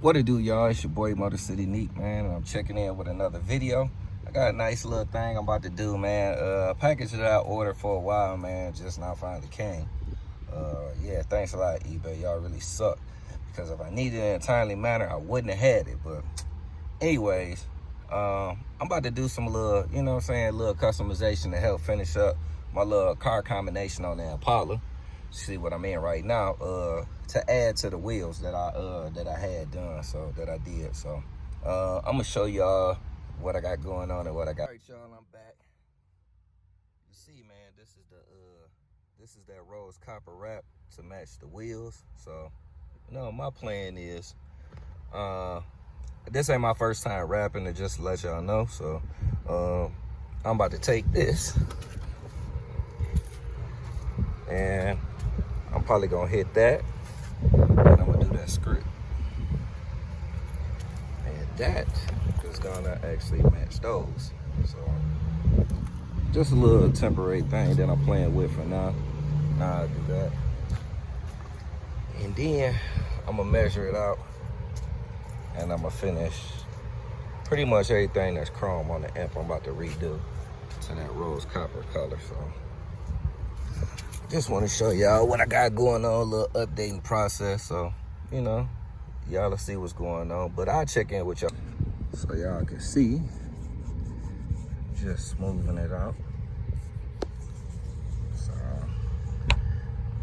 What it do, y'all? It's your boy Motorcity Nique, man, and I'm checking in with another video. I got a nice little thing I'm about to do, man. A package that I ordered for a while, man, just now finally came. Yeah, thanks a lot, eBay. Y'all really suck. Because if I needed it in a timely manner, I wouldn't have had it. But anyways, I'm about to do some little, you know what I'm saying, little customization to help finish up my little car combination on the Impala. See what I'm in right now, to add to the wheels that I had done, so that I did. So I'm gonna show y'all what I got going on and what I got. All right, y'all, I'm back. You see, man, this is that rose copper wrap to match the wheels. So, you know, my plan is, this ain't my first time wrapping it, just to let y'all know. So I'm about to take this and I'm probably gonna hit that, and I'm gonna do that script. And that is gonna actually match those. So just a little temporary thing that I'm playing with for now. Now I do that. And then I'm gonna measure it out and I'm gonna finish pretty much everything that's chrome on the amp I'm about to redo to that rose copper color. So just want to show y'all what I got going on, a little updating process. So, you know, y'all will see what's going on. But I'll check in with y'all so y'all can see. Just smoothing it out. So,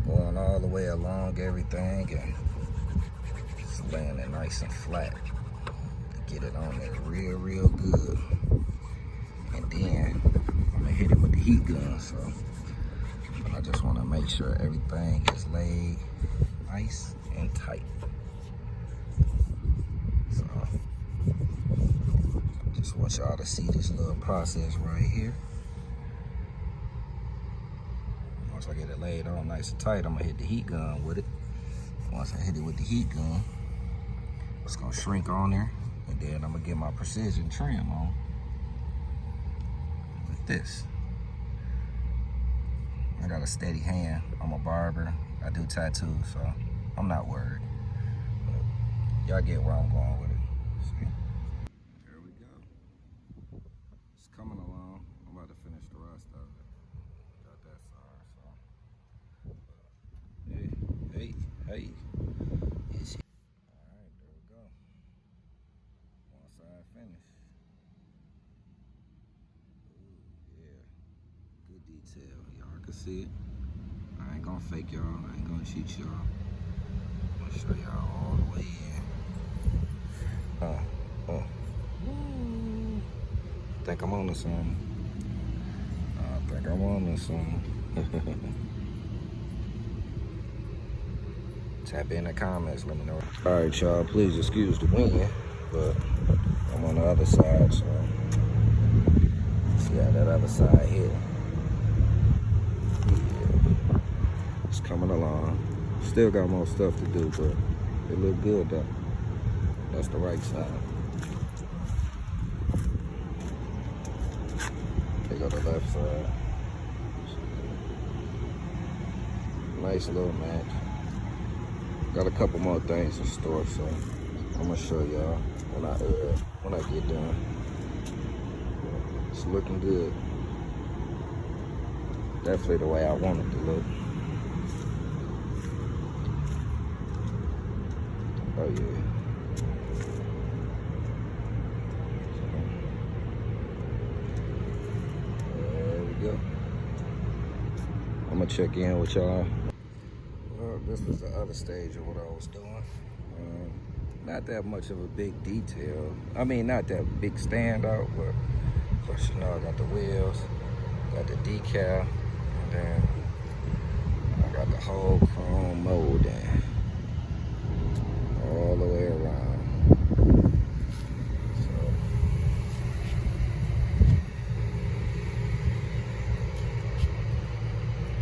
going all the way along everything and just laying it nice and flat to get it on there real good. And then I'm gonna hit it with the heat gun. So I just want to make sure everything is laid nice and tight. So just want y'all to see this little process right here. Once I get it laid on nice and tight, I'm gonna hit the heat gun with it. Once I hit it with the heat gun, it's gonna shrink on there, and then I'm gonna get my precision trim on with this. I got a steady hand. I'm a barber. I do tattoos, so I'm not worried. But y'all get where I'm going with it. See? There we go. It's coming along. I'm about to finish the rest of it. Got that side, so. Hey. Yes. All right, there we go. One side finished. Ooh, yeah. Good detail. Y'all can see it. I ain't gonna fake y'all. I ain't gonna cheat y'all. I'm gonna show y'all all the way in. I think I'm on to something. Tap in the comments, let me know. All right, y'all, please excuse the wind, but I'm on the other side, so see how that other side hit. Yeah, it's coming along. Still got more stuff to do, but it look good though. That's the right side. They go the left side. Nice little match. Got a couple more things in store, so I'm gonna show y'all when I get done. It's looking good. Definitely the way I want it to look. Oh yeah. There we go. I'm gonna check in with y'all. Well, this was the other stage of what I was doing. Not that much of a big detail. I mean, not that big standout, but plus, you know, I got the wheels, got the decal, and then I got the whole chrome molding all the way around. So,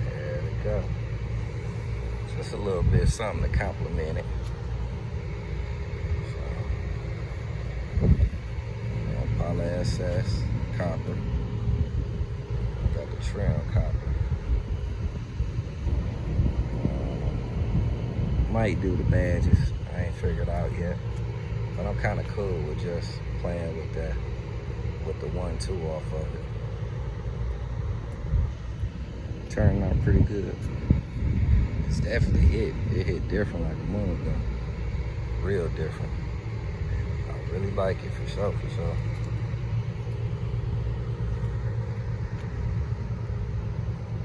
there we go. Just a little bit something to compliment it. Impala SS copper. Got the trim copper. Might do the badges. I ain't figured out yet. But I'm kind of cool with just playing with that, with the 1-2 off of it. Turned out pretty good. It's definitely hit. It hit different like a moon though. Real different. I really like it for sure, for sure.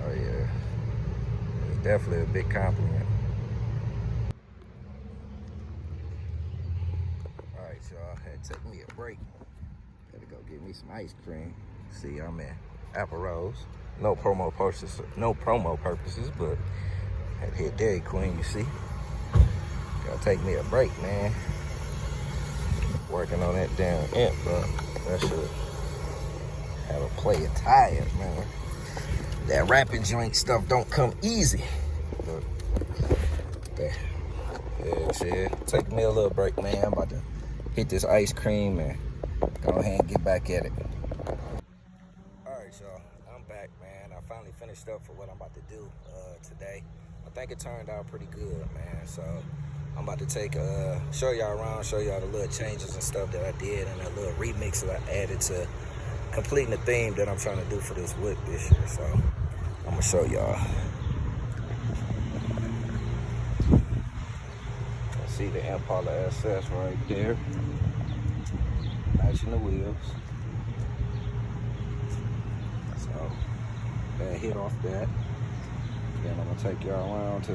Oh yeah. It's definitely a big compliment. Alright, y'all. Had to take me a break. Gotta go get me some ice cream. See, I'm in Apple Rose. No promo purposes, but had to hit Dairy Queen, you see. Gotta take me a break, man. Working on that damn imp, but that should have a player tired, man. That rapping joint stuff don't come easy. But yeah, take me a little break, man. I'm about to hit this ice cream and go ahead and get back at it. Alright, y'all. I'm back, man. I finally finished up for what I'm about to do today. I think it turned out pretty good, man. So I'm about to show y'all around, show y'all the little changes and stuff that I did and a little remix that I added to completing the theme that I'm trying to do for this whip this year. So I'm gonna show y'all. See the Impala SS right there. Matching the wheels. So that hit off that. Then I'm gonna take y'all around to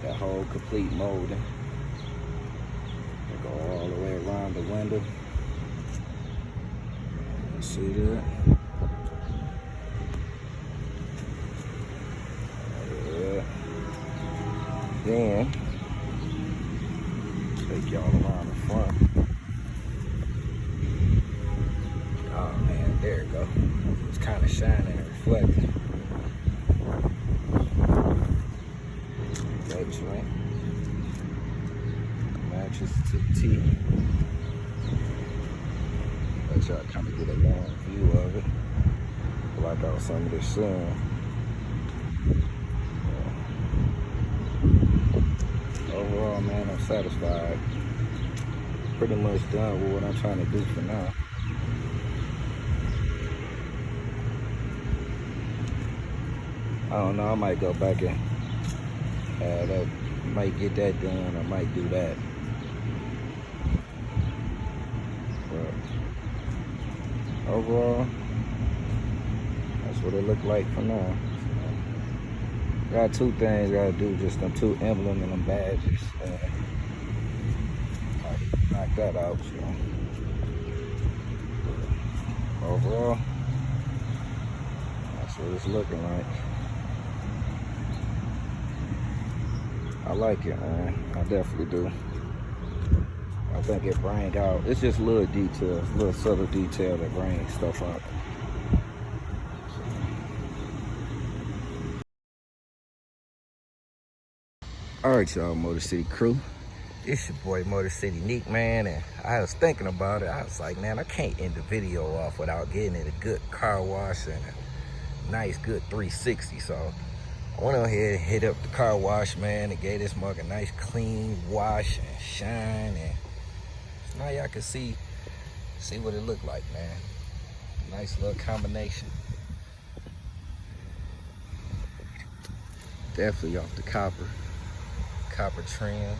that whole complete molding. Go all the way around the window. See that? Yeah. Then take y'all around the front. Oh man, there it go. It's kind of shining and reflecting. That joint matches to the T. Let y'all kind of get a long view of it. Block out some of the sun. Overall, man, I'm satisfied. Pretty much done with what I'm trying to do for now. I don't know, I might go back and might get that done, I might do that. But overall, that's what it looked like for now. Got two things I gotta do, just them two emblems and them badges. Knock that out, so. Overall, that's what it's looking like. I like it, man. I definitely do. I think it brings out, it's just little details, little subtle detail that brings stuff out. Alright, y'all, Motorcity crew. It's your boy, Motorcity Nique, man, and I was thinking about it. I was like, man, I can't end the video off without getting it a good car wash and a nice, good 360, so I went on ahead and hit up the car wash, man, and gave this mug a nice clean wash and shine, and now y'all can see what it looked like, man. Nice little combination. Definitely off the copper trim.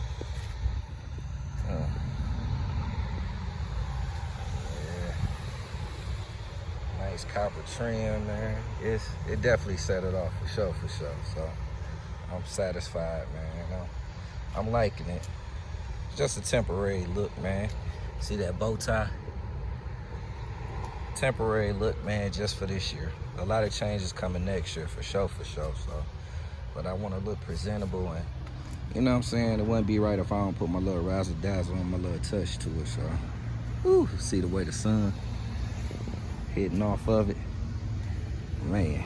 Yeah. Nice copper trim, man. It definitely set it off for sure. So I'm satisfied, man. I'm liking it. It's just a temporary look, man. See that bow tie? Temporary look, man, just for this year. A lot of changes coming next year for sure. So, but I want to look presentable, and you know what I'm saying? It wouldn't be right if I don't put my little razzle dazzle and my little touch to it. So, whew, see the way the sun hitting off of it, man.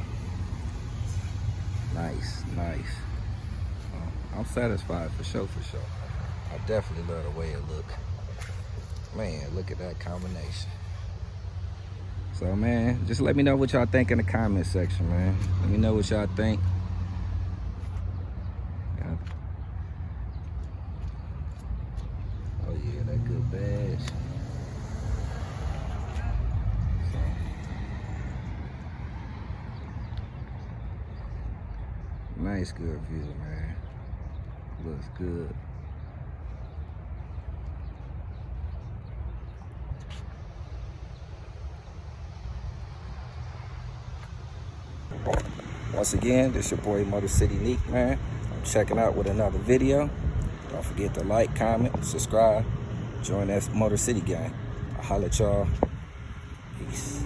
Nice. I'm satisfied for sure. I definitely love the way it look. Man, look at that combination. So, man, just let me know what y'all think in the comment section, man. Let me know what y'all think. Oh, yeah. badge. Nice, good view, man. Looks good. Once again, this your boy Motorcity Nique, man. I'm checking out with another video. Don't forget to like, comment, subscribe, join that Motorcity gang. I'll holler at y'all. Peace.